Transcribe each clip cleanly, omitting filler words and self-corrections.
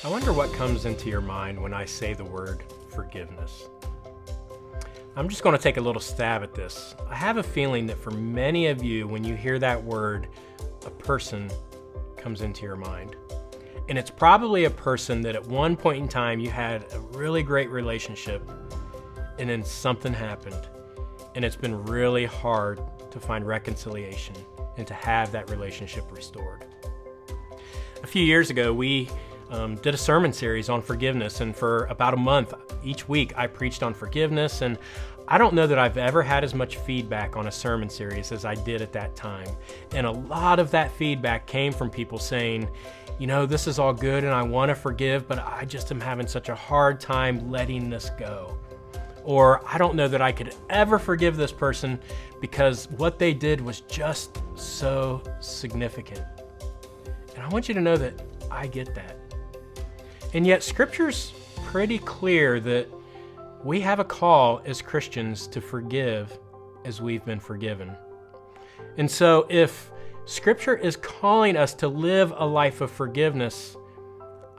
I wonder what comes into your mind when I say the word forgiveness. I'm just going to take a little stab at this. I have a feeling that for many of you, when you hear that word, a person comes into your mind. And it's probably a person that at one point in time you had a really great relationship, and then something happened, and it's been really hard to find reconciliation and to have that relationship restored. A few years ago, we did a sermon series on forgiveness, and for about a month, each week I preached on forgiveness, and I don't know that I've ever had as much feedback on a sermon series as I did at that time. And a lot of that feedback came from people saying, you know, this is all good and I want to forgive, but I just am having such a hard time letting this go. Or I don't know that I could ever forgive this person because what they did was just so significant. And I want you to know that I get that. And yet Scripture's pretty clear that we have a call as Christians to forgive as we've been forgiven. And so if Scripture is calling us to live a life of forgiveness,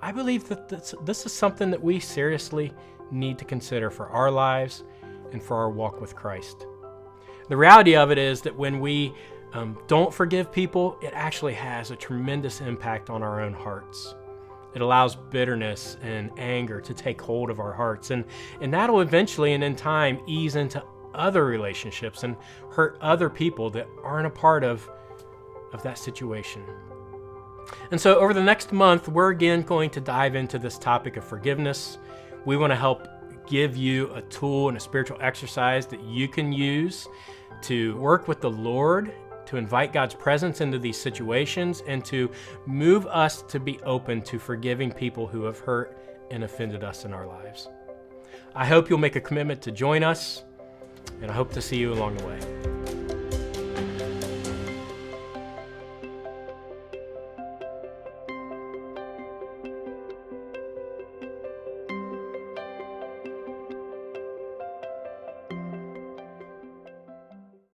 I believe that this is something that we seriously need to consider for our lives and for our walk with Christ. The reality of it is that when we don't forgive people, it actually has a tremendous impact on our own hearts. It allows bitterness and anger to take hold of our hearts, and that'll eventually and in time ease into other relationships and hurt other people that aren't a part of that situation. And so over the next month, we're again going to dive into this topic of forgiveness. We want to help give you a tool and a spiritual exercise that you can use to work with the Lord, to invite God's presence into these situations, and to move us to be open to forgiving people who have hurt and offended us in our lives. I hope you'll make a commitment to join us, and I hope to see you along the way.